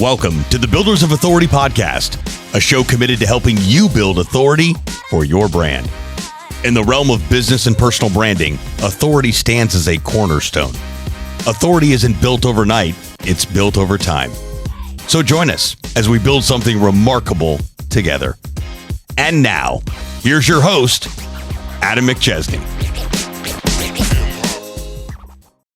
Welcome to the Builders of Authority podcast, a show committed to helping you build authority for your brand. In the realm of business and personal branding, authority stands as a cornerstone. Authority isn't built overnight, it's built over time. So join us as we build something remarkable together. And now, here's your host, Adam McChesney.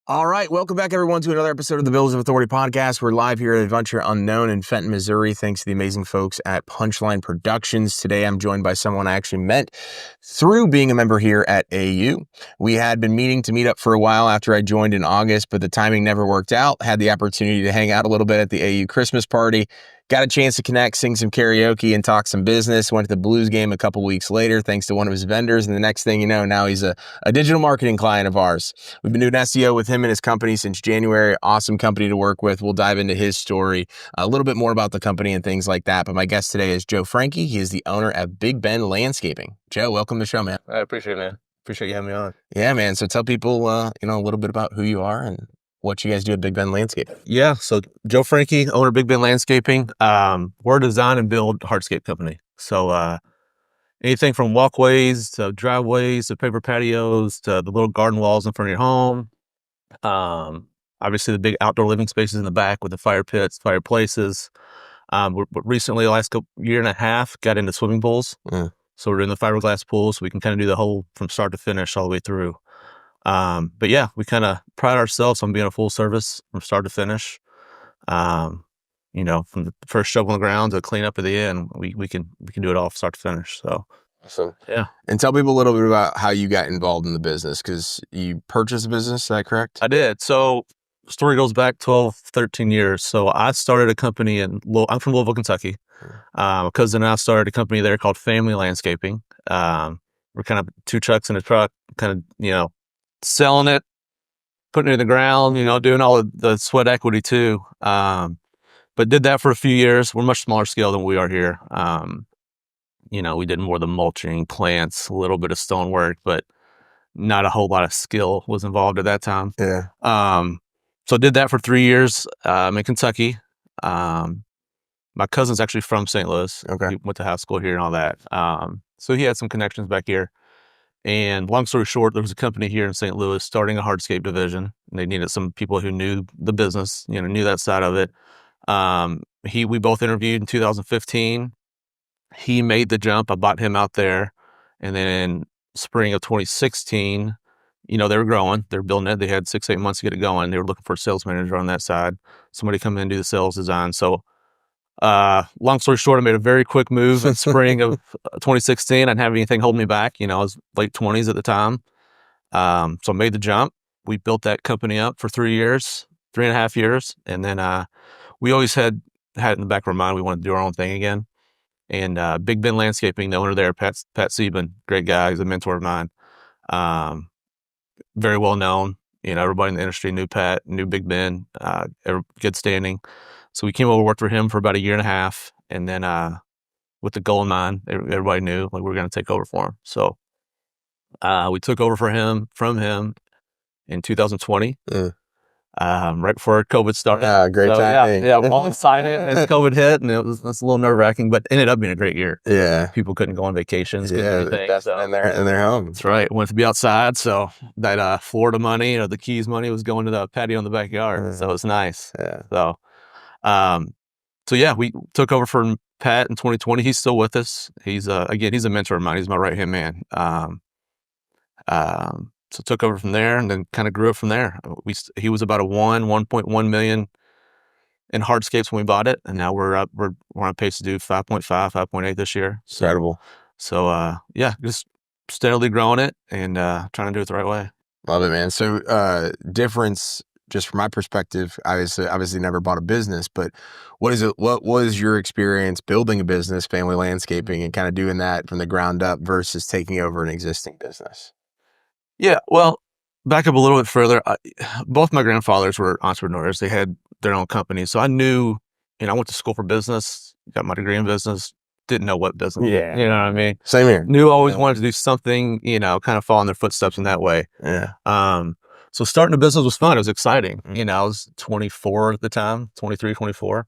All right, welcome back, everyone, to another episode of the Builders of Authority podcast. We're live here at Adventure Unknown in Fenton, Missouri, thanks to the amazing folks at Punchline Productions. Today, I'm joined by someone I actually met through being a member here at AU. We had been meeting to meet up for a while after I joined in August, but the timing never worked out. Had the opportunity to hang out a little bit at the AU Christmas party. Got a chance to connect, sing some karaoke, and talk some business. Went to the Blues game a couple weeks later, thanks to one of his vendors. And the next thing you know, now he's a digital marketing client of ours. We've been doing SEO with him and his company since January. Awesome company to work with. We'll dive into his story, a little bit more about the company and things like that. But my guest today is Joe Francke. He is the owner at Big Ben Landscaping. Joe, welcome to the show, man. I appreciate it, man. Appreciate you having me on. Yeah, man. So tell people, a little bit about who you are and what you guys do at Big Ben Landscaping. Yeah, so Joe Francke, owner of Big Ben Landscaping. We're a design and build hardscape company. So anything from walkways to driveways to paper patios to the little garden walls in front of your home. Obviously the big outdoor living spaces in the back with the fire pits, fireplaces. We're recently, the last year and a half, got into swimming pools. So we're in the fiberglass pools, so we can kind of do the whole from start to finish all the way through. But yeah, we kind of pride ourselves on being a full service from start to finish. From the first shovel on the ground to clean up at the end, we can do it all from start to finish. So awesome. Yeah. And tell people a little bit about how you got involved in the business, because you purchased a business, is that correct? I did. So story goes back 12, 13 years. So I started a company I'm from Louisville, Kentucky. My cousin and I started a company there called Family Landscaping. We're kind of two trucks in a truck, kind of, selling it, putting it in the ground, doing all of the sweat equity too. But did that for a few years. We're much smaller scale than we are here. We did more of the mulching, plants, a little bit of stonework, but not a whole lot of skill was involved at that time. Yeah. So did that for 3 years in Kentucky. My cousin's actually from St. Louis. Okay. He went to high school here and all that. So he had some connections back here. And long story short, there was a company here in St. Louis starting a hardscape division. And they needed some people who knew the business, knew that side of it. We both interviewed in 2015. He made the jump. I bought him out there. And then in spring of 2016, they were growing. They were building it. They had 6-8 months to get it going. They were looking for a sales manager on that side. Somebody come in and do the sales design. So long story short, I made a very quick move in spring of 2016. I didn't have anything holding me back. I was late 20s at the time. So I made the jump. We built that company up for 3.5 years. And then we always had it in the back of our mind. We wanted to do our own thing again. And Big Ben Landscaping, the able there, Pat Sieben, great guy. He's a mentor of mine. Very well known. Everybody in the industry knew Pat, knew Big Ben, good standing. So we came over, worked for him for about 1.5 years. And then with the goal in mind, everybody knew we were going to take over for him. So we took over from him in 2020, right before COVID started. Great timing. Yeah, all excited as COVID hit, and it was a little nerve-wracking, but ended up being a great year. Yeah. People couldn't go on vacations. Yeah, best in their home. That's right. Wanted to be outside, so that Florida money or the Keys money was going to the patio in the backyard. So it was nice. Yeah. So yeah, we took over from Pat in 2020. He's still with us. He's he's a mentor of mine. He's my right-hand man. So took over from there and then kind of grew it from there. He was about 1.1 million in hardscapes when we bought it. And now we're on pace to do 5.5, 5.8 this year. Incredible. So just steadily growing it and trying to do it the right way. Love it, man. So difference, just from my perspective, obviously never bought a business, but what was your experience building a business, Family Landscaping, and kind of doing that from the ground up versus taking over an existing business? Yeah, well, back up a little bit further. Both my grandfathers were entrepreneurs. They had their own companies. So I knew, I went to school for business, got my degree in business, didn't know what business. Yeah. You know what I mean? Same here. Knew always wanted to do something, kind of follow in their footsteps in that way. Yeah. So starting a business was fun. It was exciting. I was 24 at the time, 23, 24.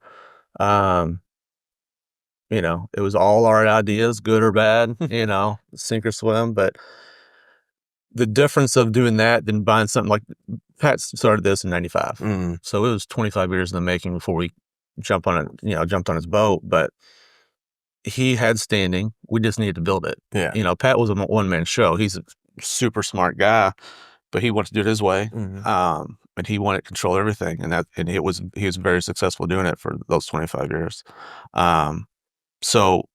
You know, it was all our ideas, good or bad, you know, sink or swim. But the difference of doing that than buying something like Pat started this in 95. Mm. So it was 25 years in the making before we jumped on his boat. But he had standing. We just needed to build it. Yeah. You know, Pat was a one-man show. He's a super smart guy, but he wanted to do it his way. And he wanted to control everything. And he was very successful doing it for those 25 years. So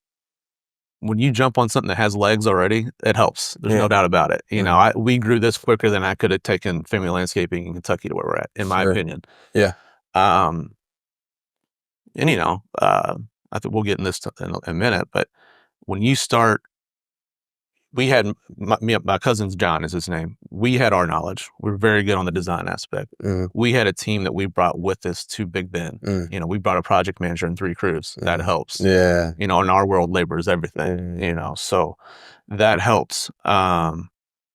when you jump on something that has legs already, it helps. There's no doubt about it. You know, we grew this quicker than I could have taken family landscaping in Kentucky to where we're at, in my opinion. Yeah. And you know, I think we'll get in this in a minute, but when you start, we had my cousin's John is his name. We had our knowledge. We were very good on the design aspect. We had a team that we brought with us to Big Bend. You know, we brought a project manager and 3 crews. That helps. Yeah. You know, in our world, labor is everything. You know, so that helps. And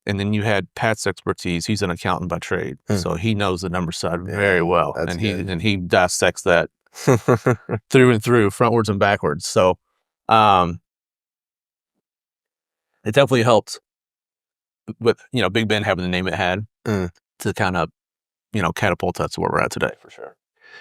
then you had Pat's expertise. He's an accountant by trade, so he knows the number side very well, and he dissects that through and through, frontwards and backwards. So, it definitely helped with, you know, Big Bend having the name it had to kind of, you know, catapult us to where we're at today, for sure.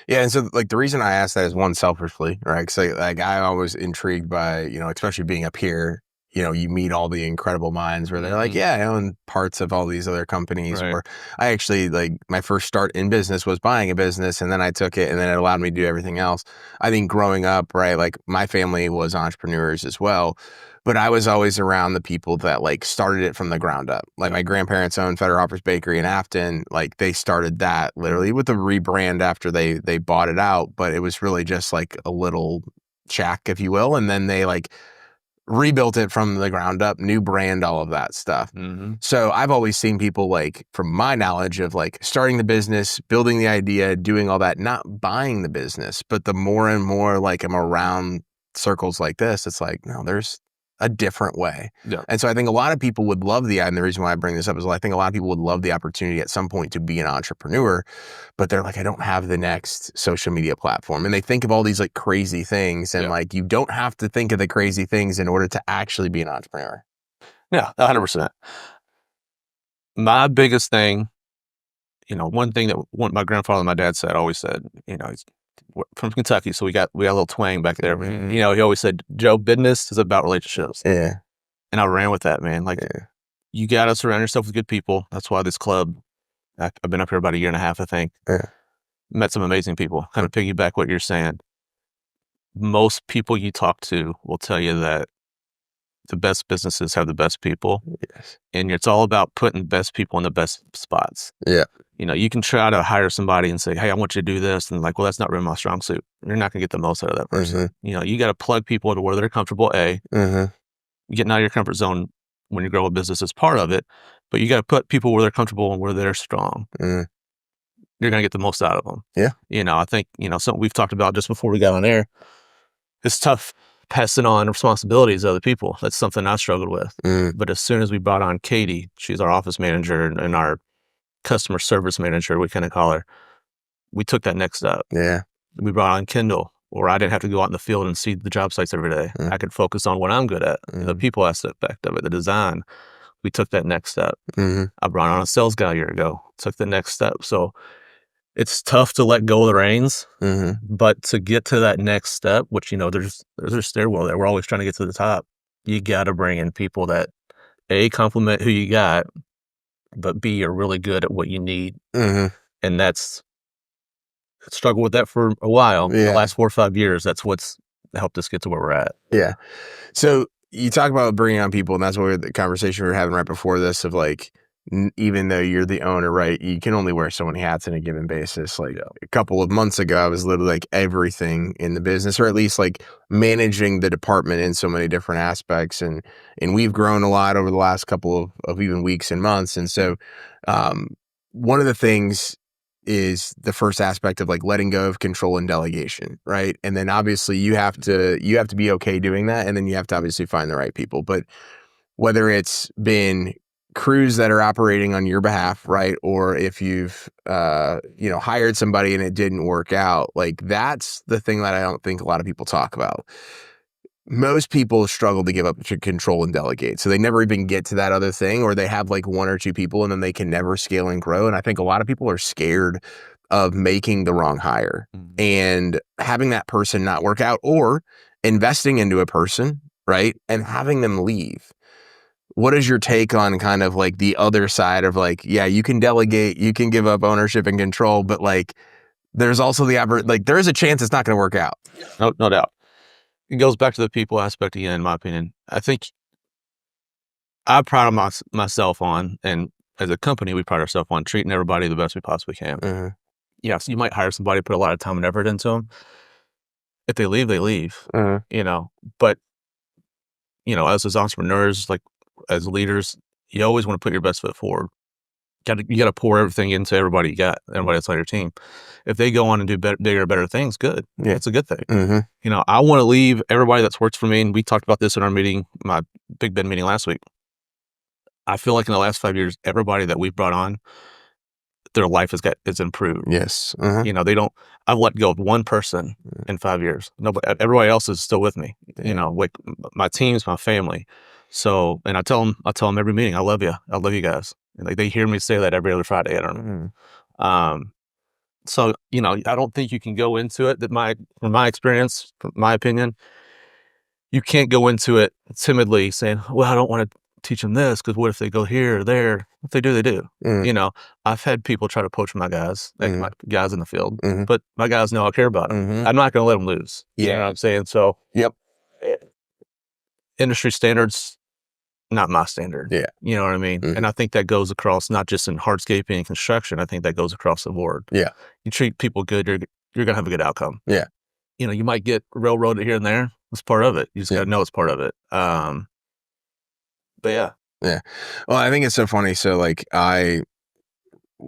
Yeah, and so like the reason I asked that is one, selfishly, right? Because like I always intrigued by, you know, especially being up here, you know, you meet all the incredible minds where they're like, yeah, I own parts of all these other companies. Or I actually, like, my first start in business was buying a business, and then I took it, and then it allowed me to do everything else. I think growing up, right, like my family was entrepreneurs as well, but I was always around the people that like started it from the ground up. Like my grandparents owned Federhoffers Bakery in Afton. Like they started that literally with a rebrand after they bought it out, but it was really just like a little shack, if you will, and then they like rebuilt it from the ground up, new brand, all of that stuff. So I've always seen people, like, from my knowledge of like starting the business, building the idea, doing all that, not buying the business. But the more and more like I'm around circles like this, it's like, no, there's a different way. And so I think a lot of people would love and the reason why I bring this up is I think a lot of people would love the opportunity at some point to be an entrepreneur, but they're like, I don't have the next social media platform. And they think of all these like crazy things, and like, you don't have to think of the crazy things in order to actually be an entrepreneur. Yeah, 100%. My biggest thing, you know, one thing that my grandfather and my dad always said, you know, he's from Kentucky, so we got a little twang back there. You know, he always said, Joe, business is about relationships. And I ran with that, man. Like, you got to surround yourself with good people. That's why this club, I've been up here about a year and a half, I think. Met some amazing people. Kind of piggyback what you're saying. Most people you talk to will tell you that the best businesses have the best people. And it's all about putting the best people in the best spots. You know, you can try to hire somebody and say, hey, I want you to do this. And like, well, that's not really my strong suit. You're not going to get the most out of that person. You know, you got to plug people to where they're comfortable, getting out of your comfort zone when you grow a business is part of it. But you got to put people where they're comfortable and where they're strong. You're going to get the most out of them. You know, I think, you know, something we've talked about just before we got on air, it's tough passing on responsibilities to other people. That's something I struggled with. But as soon as we brought on Katie, she's our office manager and our customer service manager, we kind of call her, we took that next step. We brought on Kendall, where I didn't have to go out in the field and see the job sites every day. I could focus on what I'm good at, the people aspect of it, the design. We took that next step. I brought on a sales guy a year ago, took the next step. So it's tough to let go of the reins, but to get to that next step, which, you know, there's a stairwell there. We're always trying to get to the top. You got to bring in people that, A, complement who you got, but B, are really good at what you need. And that's, I struggled with that for a while. The last 4 or 5 years, that's what's helped us get to where we're at. So you talk about bringing on people, and that's what the conversation we were having right before this of like, even though you're the owner, right, you can only wear so many hats on a given basis. Like a couple of months ago, I was literally like everything in the business, or at least like managing the department in so many different aspects. And we've grown a lot over the last couple of even weeks and months. And so one of the things is the first aspect of like letting go of control and delegation, right? And then obviously you have to be okay doing that. And then you have to obviously find the right people. But whether it's been crews that are operating on your behalf, right? Or if you've, hired somebody and it didn't work out, like that's the thing that I don't think a lot of people talk about. Most people struggle to give up to control and delegate. So they never even get to that other thing, or they have like one or two people and then they can never scale and grow. And I think a lot of people are scared of making the wrong hire and having that person not work out, or investing into a person, right? And having them leave. What is your take on kind of like the other side of like, yeah, you can delegate, you can give up ownership and control, but like there's also there is a chance it's not going to work out. No doubt. It goes back to the people aspect again, in my opinion. I think I pride myself on, and as a company, we pride ourselves on treating everybody the best we possibly can. Mm-hmm. Yeah, so you might hire somebody, put a lot of time and effort into them. If they leave, they leave. Mm-hmm. But as entrepreneurs, like as leaders, you always want to put your best foot forward. You got to pour everything into everybody that's on your team. If they go on and do bigger, better things, good. Yeah, it's a good thing. Mm-hmm. I want to leave everybody that's worked for me, and we talked about this in our meeting, my Big Ben meeting last week. I feel like in the last 5 years, everybody that we've brought on, their life is improved. Yes. Uh-huh. I've let go of one person in 5 years. Everybody else is still with me. Yeah. Like my team's my family. So, and I tell them every meeting, I love you guys. And like they hear me say that every other Friday. I don't know. Mm-hmm. So, I don't think you can go into it from my experience, from my opinion, you can't go into it timidly saying, well, I don't want to teach them this because what if they go here or there? If they do, they do. Mm-hmm. I've had people try to poach my guys, my guys in the field, Mm-hmm. but my guys know I care about them. Mm-hmm. I'm not going to let them lose. Yeah. You know what I'm saying? So, yep. Industry standards, not my standard. Yeah. You know what I mean? Mm-hmm. And I think that goes across not just in hardscaping and construction. I think that goes across the board. Yeah. You treat people good, you're going to have a good outcome. Yeah. You might get railroaded here and there. It's part of it. You just got to know it's part of it. But yeah. Yeah. Well, I think it's so funny. So like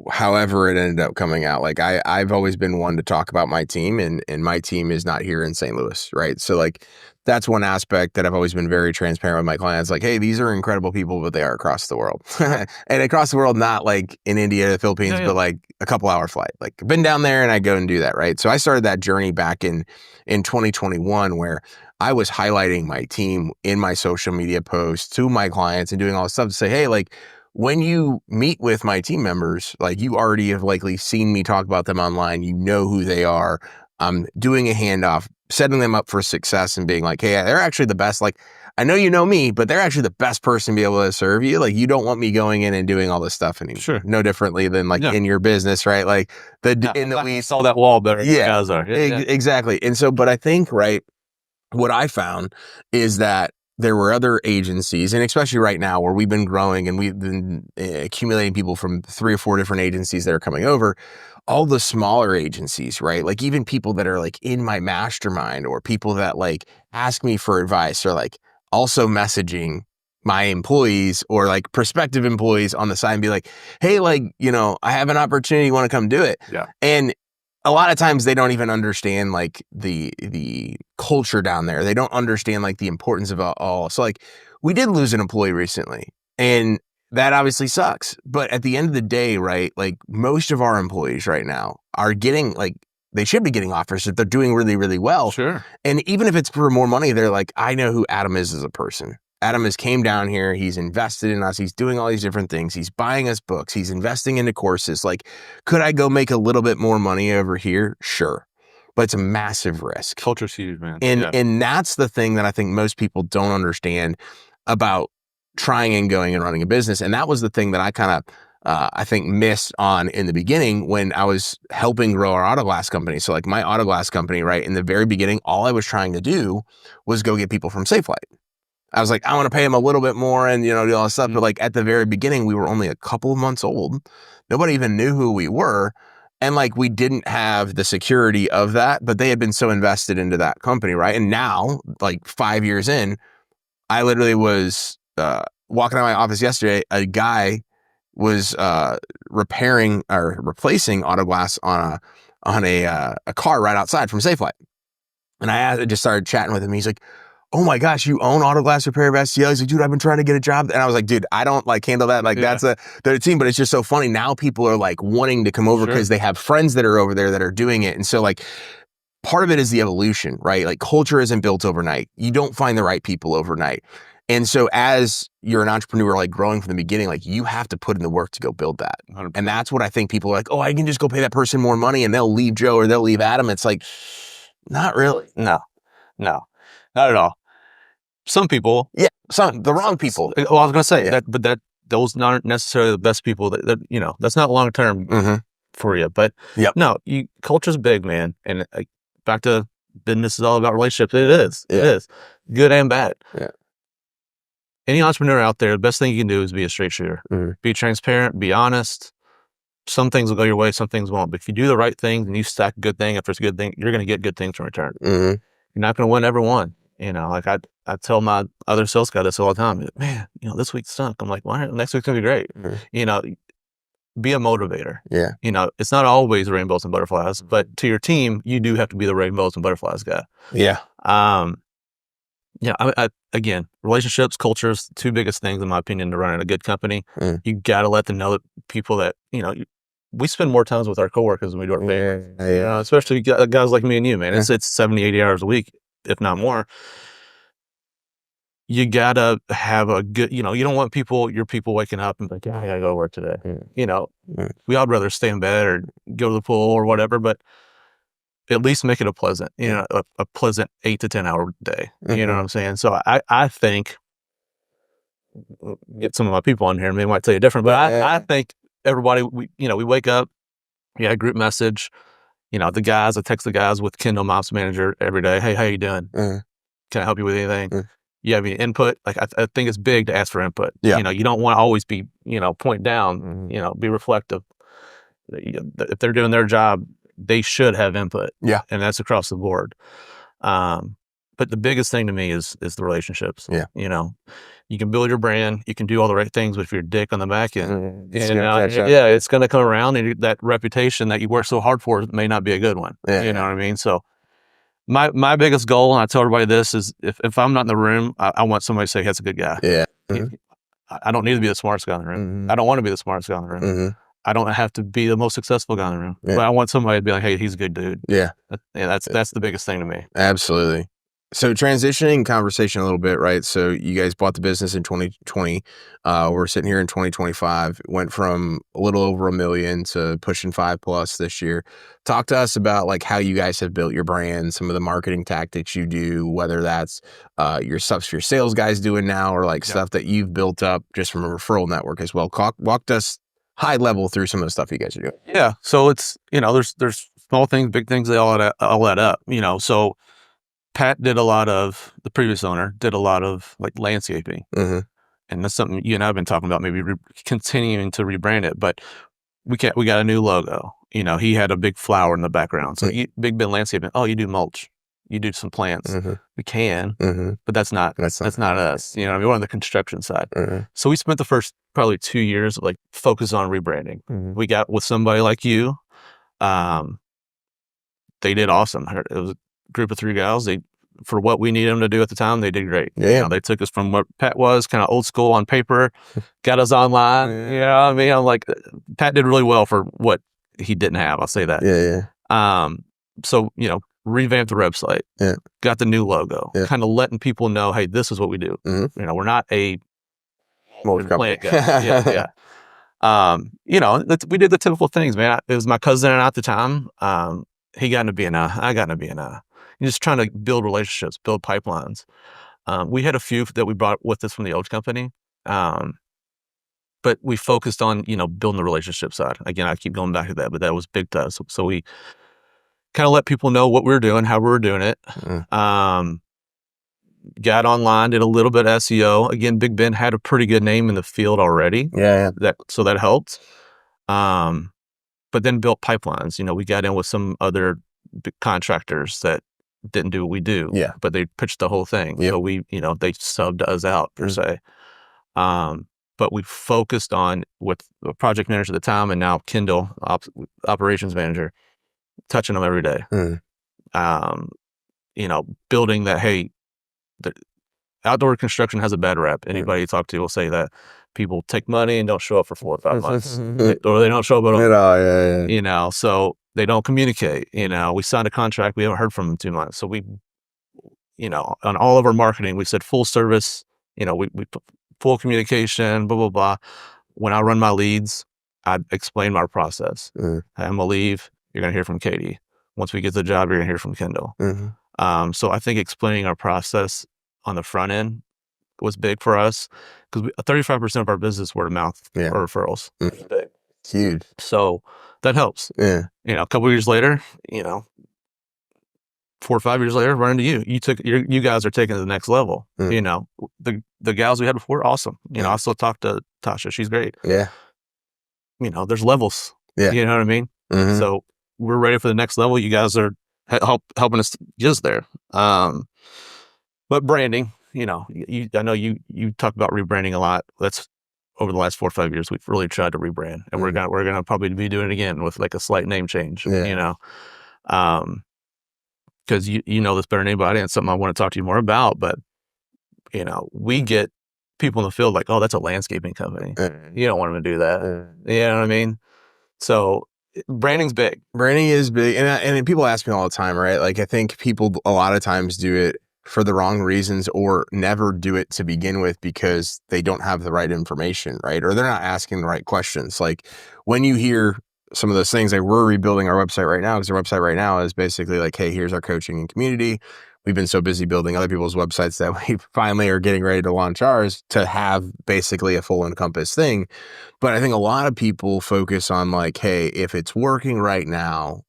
however it ended up coming out, like I've always been one to talk about my team, and my team is not here in St. Louis. Right. So like, that's one aspect that I've always been very transparent with my clients. Like, hey, these are incredible people, but they are across the world. And across the world, not like in India, the Philippines, but like a couple hour flight. Like I've been down there and I go and do that. Right. So I started that journey back in 2021, where I was highlighting my team in my social media posts to my clients and doing all this stuff to say, hey, like when you meet with my team members, like you already have likely seen me talk about them online. You know who they are. I'm doing a handoff, setting them up for success and being like, hey, they're actually the best. Like, I know you know me, but they're actually the best person to be able to serve you. Like, you don't want me going in and doing all this stuff anymore. Sure. No differently than like in your business, right? Like we saw that wall better. Yeah, guys are. Exactly. And so, but I think, right, what I found is that there were other agencies, and especially right now where we've been growing and we've been accumulating people from 3 or 4 different agencies that are coming over, all the smaller agencies, right? Like even people that are like in my mastermind, or people that like ask me for advice, or like also messaging my employees or like prospective employees on the side and be like, hey, like, I have an opportunity, you want to come do it? Yeah. And a lot of times they don't even understand like the culture down there. They don't understand like the importance of it all. So like we did lose an employee recently, and that obviously sucks. But at the end of the day, right, like most of our employees right now are getting like, they should be getting offers if they're doing really, really well. Sure. And even if it's for more money, they're like, I know who Adam is as a person. Adam has came down here. He's invested in us. He's doing all these different things. He's buying us books. He's investing into courses. Like, could I go make a little bit more money over here? Sure. But it's a massive risk. Culture's huge, man. And that's the thing that I think most people don't understand about trying and going and running a business. And that was the thing that I kind of, I think missed on in the beginning when I was helping grow our auto glass company. So like my auto glass company, right, in the very beginning, all I was trying to do was go get people from Safe Light. I was like, I want to pay them a little bit more and, do all this stuff. But like at the very beginning, we were only a couple of months old. Nobody even knew who we were. And like, we didn't have the security of that, but they had been so invested into that company. Right. And now like 5 years in, I literally was walking out of my office yesterday. A guy was repairing or replacing auto glass on a car right outside from Safe Light. And I just started chatting with him. He's like, oh my gosh, you own Auto Glass Repair of STL? He's like, dude, I've been trying to get a job. And I was like, dude, I don't like handle that. Like that's their team, but it's just so funny. Now people are like wanting to come over because they have friends that are over there that are doing it. And so like part of it is the evolution, right? Like culture isn't built overnight. You don't find the right people overnight. And so as you're an entrepreneur, like growing from the beginning, like you have to put in the work to go build that. 100%. And that's what I think people are like, oh, I can just go pay that person more money and they'll leave Joe or they'll leave Adam. It's like, not really. No, not at all. Some people. Yeah, the wrong people. Well, I was going to say that, those aren't necessarily the best people that that's not long-term for you. But no, culture's big, man. And back to business is all about relationships. It is. It is. Good and bad. Yeah. Any entrepreneur out there, the best thing you can do is be a straight shooter. Be transparent, be honest. Some things will go your way, some things won't. But if you do the right things and you stack a good thing after it's a good thing, you're going to get good things in return. You're not going to win every one. Like I tell my other sales guy this all the time. Man, this week stunk. I'm like, well, next week's going to be great. Be a motivator. Yeah. It's not always rainbows and butterflies, but to your team, you do have to be the rainbows and butterflies guy. Yeah. Again, relationships, cultures, two biggest things in my opinion to running a good company. You got to let them know that people that, we spend more times with our coworkers than we do our families. Especially guys like me and you, man. It's 70, 80 hours a week, if not more. You got to have a good, you don't want your people waking up and be like, yeah, I got to go to work today. We all rather stay in bed or go to the pool or whatever, but at least make it a pleasant, a pleasant 8 to 10 hour day. You know what I'm saying? So I think, get some of my people on here and they might tell you different, but I think everybody, we wake up, a group message, the guys, I text the guys with Kendall, my ops manager every day. Hey, how you doing? Can I help you with anything? You have any input? Like, I think it's big to ask for input. Yeah. You don't want to always be, point down, be reflective. If they're doing their job, they should have input. Yeah. And that's across the board. But the biggest thing to me is the relationships. Yeah. You can build your brand, you can do all the right things, but if you're a dick on the back end, it's going to come around, and that reputation that you work so hard for may not be a good one. Yeah. You know what I mean? So my biggest goal, and I tell everybody this, is if I'm not in the room, I want somebody to say, that's a good guy. Yeah. I don't need to be the smartest guy in the room. I don't want to be the smartest guy in the room. I don't have to be the most successful guy in the room, but I want somebody to be like, hey, he's a good dude. Yeah. That's the biggest thing to me. Absolutely. So transitioning conversation a little bit, right? So you guys bought the business in 2020. We're sitting here in 2025. It went from a little over $1 million to pushing 5+ this year. Talk to us about like how you guys have built your brand, some of the marketing tactics you do, whether that's your stuff your sales guys doing now, or like stuff that you've built up just from a referral network as well. Walk us high level through some of the stuff you guys are doing. Yeah. So it's, there's small things, big things, they all add up, so Pat the previous owner did a lot of like landscaping. And that's something you and I have been talking about, maybe continuing to rebrand it, but we got a new logo. He had a big flower in the background. So Big Ben Landscaping, you do mulch, you do some plants. We can, but that's not us. We're on the construction side. So we spent the first probably 2 years like focused on rebranding. We got with somebody like you. They did awesome. It was group of 3 gals. For what we needed them to do at the time, they did great. Yeah. They took us from what Pat was, kind of old school on paper, got us online. I'm like, Pat did really well for what he didn't have. I'll say that. So, revamped the website, got the new logo, kind of letting people know, hey, this is what we do. We're not a plant guy. We did the typical things, man. It was my cousin and I at the time. He got into B&I, I got into B&I. Just trying to build relationships, build pipelines. We had a few that we brought with us from the old company, but we focused on, building the relationship side. Again, I keep going back to that, but that was big to us. So we kind of let people know what we were doing, how we were doing it. Got online, did a little bit of SEO. Again, Big Ben had a pretty good name in the field already. So that helped. But then built pipelines. We got in with some other big contractors that didn't do what we do, but they pitched the whole thing. So we, they subbed us out per se. But we focused on, with the project manager at the time, and now Kendall, operations manager, touching them every day. Building that, hey, outdoor construction has a bad rep. Anybody you talk to will say that people take money and don't show up for 4 or 5 months, or they don't show up at all. You know, so they don't communicate. You know, we signed a contract, we haven't heard from them 2 months. So we, you know, on all of our marketing, we said full service. You know, we put full communication, blah blah blah. When I run my leads, I explain my process. I'm gonna leave. You're gonna hear from Katie. Once we get the job, you're gonna hear from Kendall. So I think explaining our process on the front end was big for us, because 35% of our business word of mouth or referrals. Big. Huge. So that helps. You know, a couple of years later, you know, 4 or 5 years later, run into you. You guys are taking it to the next level. You know, the gals we had before, awesome. You know, I still talk to Tasha. She's great. You know, there's levels. You know what I mean? So we're ready for the next level. You guys are helping us get us there. But branding, you know, I know you talk about rebranding a lot. That's over the last 4 or 5 years, we've really tried to rebrand, and we're gonna probably be doing it again with like a slight name change. You know, because you know this better than anybody, and it's something I want to talk to you more about. But you know, we get people in the field like, oh, that's a landscaping company. You don't want them to do that. You know what I mean? So branding's big. Branding is big. And people ask me all the time, right? Like, I think people a lot of times do it for the wrong reasons, or never do it to begin with because they don't have the right information, right? Or they're not asking the right questions. Like, when you hear some of those things, like, we're rebuilding our website right now, because our website right now is basically like, hey, here's our coaching and community. We've been so busy building other people's websites that we finally are getting ready to launch ours to have basically a full encompass thing. But I think a lot of people focus on like, hey, if it's working right now,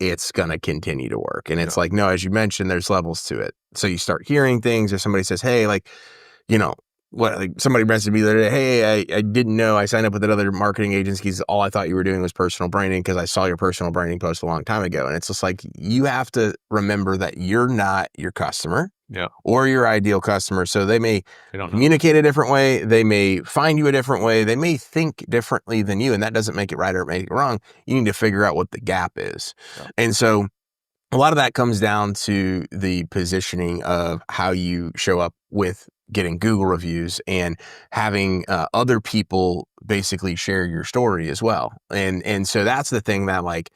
it's going to continue to work. And it's like, no, as you mentioned, there's levels to it. So you start hearing things, or somebody says, hey, like, you know, what, like somebody messaged me the other day, hey, I didn't know, I signed up with another marketing agency. All I thought you were doing was personal branding because I saw your personal branding post a long time ago. And it's just like, you have to remember that you're not your customer or your ideal customer. So they may communicate a different way. They may find you a different way. They may think differently than you. And that doesn't make it right or make it wrong. You need to figure out what the gap is. And so a lot of that comes down to the positioning of how you show up with getting Google reviews and having other people basically share your story as well. And so that's the thing that, like,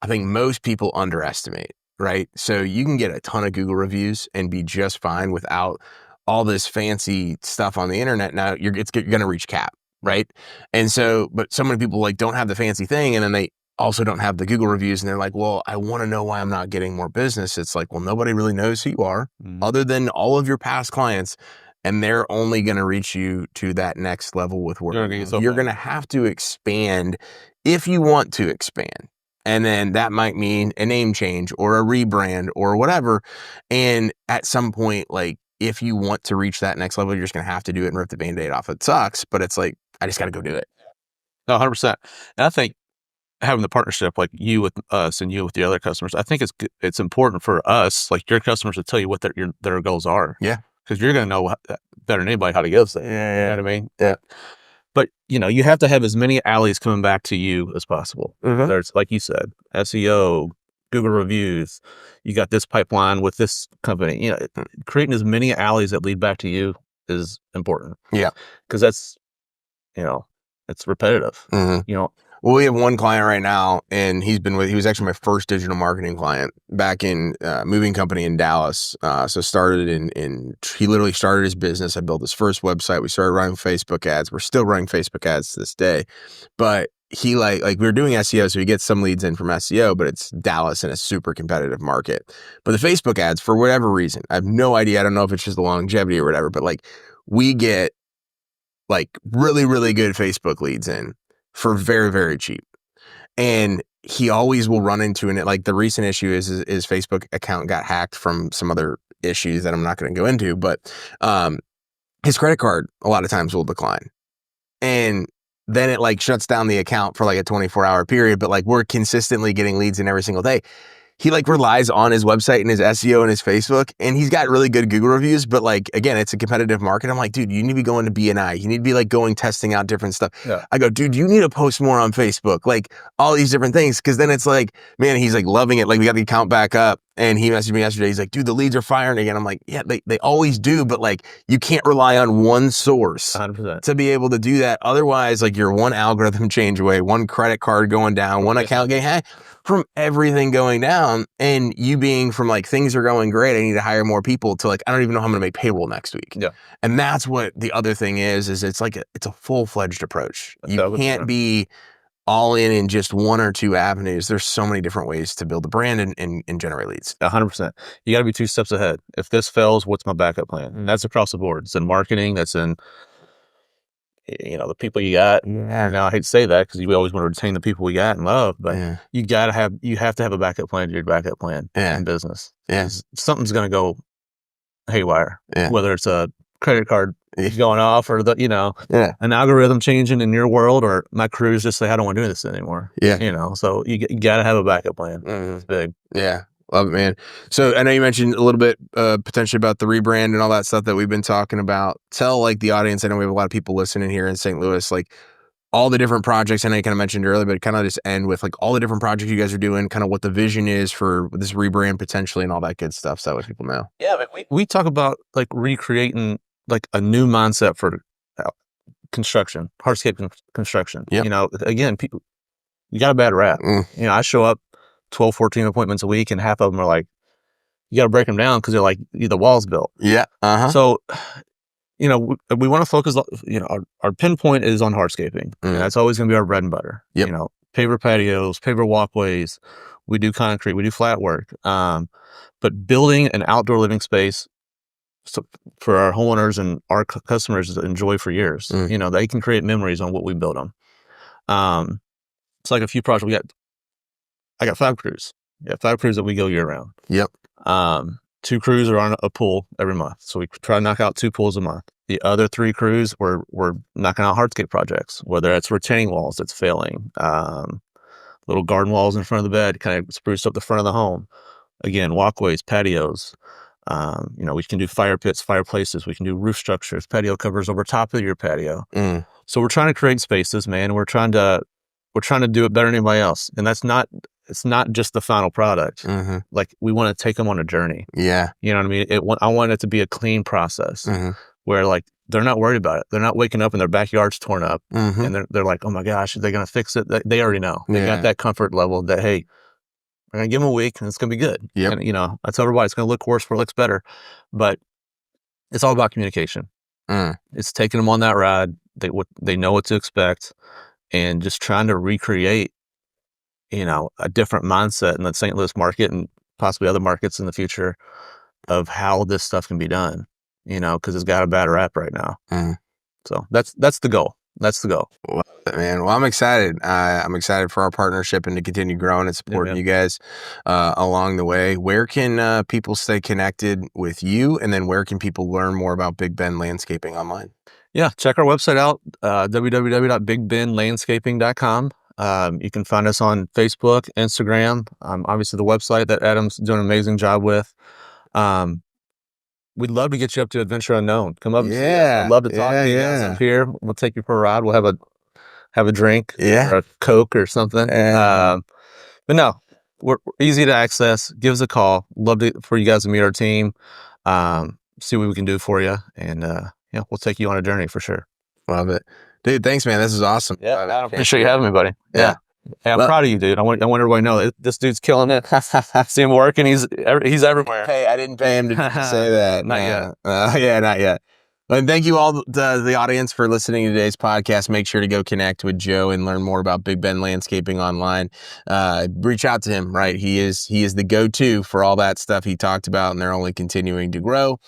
I think most people underestimate, right? So you can get a ton of Google reviews and be just fine without all this fancy stuff on the internet. Now you're going to reach cap, right? And so, but so many people like don't have the fancy thing, and then they also don't have the Google reviews, and they're like, well, I want to know why I'm not getting more business. It's like, well, nobody really knows who you are other than all of your past clients, and they're only going to reach you to that next level with work. You're going to have to expand if you want to expand. And then that might mean a name change or a rebrand or whatever. And at some point, like, if you want to reach that next level, you're just going to have to do it and rip the Band-Aid off. It sucks, but it's like, I just got to go do it. No, 100%. And I think having the partnership, like you with us and you with the other customers, I think it's important for us, like your customers, to tell you what their goals are. Because you're going to know better than anybody how to get there. You know what I mean? But, you know, you have to have as many alleys coming back to you as possible. There's, like you said, SEO, Google reviews. You got this pipeline with this company. You know, creating as many alleys that lead back to you is important. Because that's, you know, it's repetitive. You know. Well, we have one client right now, and he was actually my first digital marketing client back in moving company in Dallas. So started he literally started his business. I built his first website. We started running Facebook ads. We're still running Facebook ads to this day, but he like we were doing SEO. So he gets some leads in from SEO, but it's Dallas in a super competitive market. But the Facebook ads, for whatever reason, I have no idea. I don't know if it's just the longevity or whatever, but like we get like really, really good Facebook leads in for very, very cheap. And he always will run into it. Like the recent issue is his Facebook account got hacked from some other issues that I'm not going to go into, but his credit card a lot of times will decline. And then it like shuts down the account for like a 24-hour period, but like we're consistently getting leads in every single day. He like relies on his website and his SEO and his Facebook, and he's got really good Google reviews, but like, again, it's a competitive market. I'm like, dude, you need to be going to BNI. You need to be like going testing out different stuff. I go, dude, you need to post more on Facebook, like all these different things. Cause then it's like, man, he's like loving it. Like we got the account back up. And he messaged me yesterday. He's like, dude, the leads are firing again. I'm like, yeah, they always do. But like, you can't rely on one source 100%. to be able to do that. Otherwise, like your one algorithm change away, one credit card going down, one account getting hacked, from everything going down, and you being from like, things are going great, I need to hire more people, to like, I don't even know how I'm gonna make payroll next week. Yeah. And that's what the other thing is it's like it's a full-fledged approach. You can't be all in just one or two avenues. There's so many different ways to build a brand and generate leads. 100%. You got to be 2 steps ahead. If this fails, what's my backup plan? And that's across the board. It's in marketing. That's in, the people you got. Yeah. Now I hate to say that because we always want to retain the people we got and love, but you have to have a backup plan to your backup plan in business. Yeah. Something's going to go haywire. Yeah. Whether it's a credit card going off or an algorithm changing in your world, or my crews just say, I don't want to do this anymore. Yeah. So you got to have a backup plan. It's big. Yeah. Love it, man. So I know you mentioned a little bit potentially about the rebrand and all that stuff that we've been talking about. Tell like the audience, I know we have a lot of people listening here in St. Louis, like all the different projects. I know you kind of mentioned earlier, but kind of just end with like all the different projects you guys are doing, kind of what the vision is for this rebrand potentially and all that good stuff. So that way people know. Yeah, but we talk about like recreating like a new mindset for construction, hardscape construction. Yep. Again, people, you got a bad rap. I show up 12, 14 appointments a week, and half of them are like, you got to break them down because they're like, the wall's built. Yeah. So, we want to focus, our pinpoint is on hardscaping. That's always going to be our bread and butter. Yep. Paver patios, paver walkways. We do concrete, we do flat work. But building an outdoor living space for our homeowners and our customers to enjoy for years. They can create memories on what we build them. It's like a few projects I got 5 crews. Yeah, 5 crews that we go year round. Yep. 2 crews are on a pool every month. So we try to knock out 2 pools a month. The other 3 crews, we're knocking out hardscape projects, whether it's retaining walls that's failing, little garden walls in front of the bed, kind of spruce up the front of the home. Again, walkways, patios. We can do fire pits, fireplaces. We can do roof structures, patio covers over top of your patio. So we're trying to create spaces, man. We're trying to do it better than anybody else. And it's not just the final product. Like we want to take them on a journey. Yeah. You know what I mean? I want it to be a clean process where like, they're not worried about it. They're not waking up and their backyard's torn up and they're like, oh my gosh, are they going to fix it? They already know. They got that comfort level that, hey, we're going to give them a week and it's going to be good. Yep. And, I tell everybody it's going to look worse before it looks better, but it's all about communication. It's taking them on that ride. They know what to expect and just trying to recreate, a different mindset in the St. Louis market and possibly other markets in the future of how this stuff can be done, because it's got a bad rap right now. So that's the goal. That's the goal. Love it, man. Well, I'm excited. I'm excited for our partnership and to continue growing and supporting you guys along the way. Where can people stay connected with you? And then where can people learn more about Big Ben Landscaping online? Yeah, check our website out, www.bigbenlandscaping.com. You can find us on Facebook, Instagram, obviously the website that Adam's doing an amazing job with. We'd love to get you up to Adventure Unknown. Come up and see us. I'd love to talk to you guys up here. We'll take you for a ride. We'll have a drink or a Coke or something. But no, we're easy to access. Give us a call. Love for you guys to meet our team, see what we can do for you. And we'll take you on a journey for sure. Love it. Dude, thanks, man. This is awesome. Yeah, I appreciate you having me, buddy. Yeah. Hey, I'm proud of you, dude. I want everybody to know this dude's killing it. See him working. He's everywhere. Hey, I didn't pay him to say that. Not yet. Not yet. And thank you all to the audience for listening to today's podcast. Make sure to go connect with Joe and learn more about Big Ben Landscaping online. Reach out to him, right? He is the go-to for all that stuff he talked about, and they're only continuing to grow.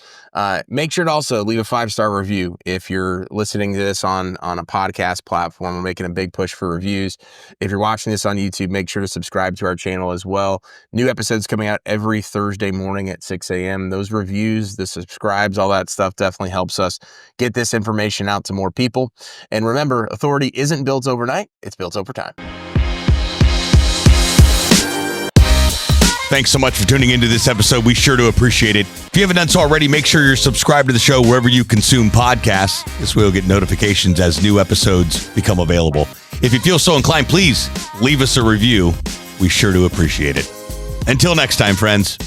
Make sure to also leave a 5-star review if you're listening to this on a podcast platform. We're making a big push for reviews. If you're watching this on YouTube, make sure to subscribe to our channel as well. New episodes coming out every Thursday morning at 6 a.m. Those reviews, the subscribes, all that stuff definitely helps us get this information out to more people. And remember, authority isn't built overnight, it's built over time. Thanks so much for tuning into this episode. We sure do appreciate it. If you haven't done so already, make sure you're subscribed to the show wherever you consume podcasts. This way you'll get notifications as new episodes become available. If you feel so inclined, please leave us a review. We sure do appreciate it. Until next time, friends.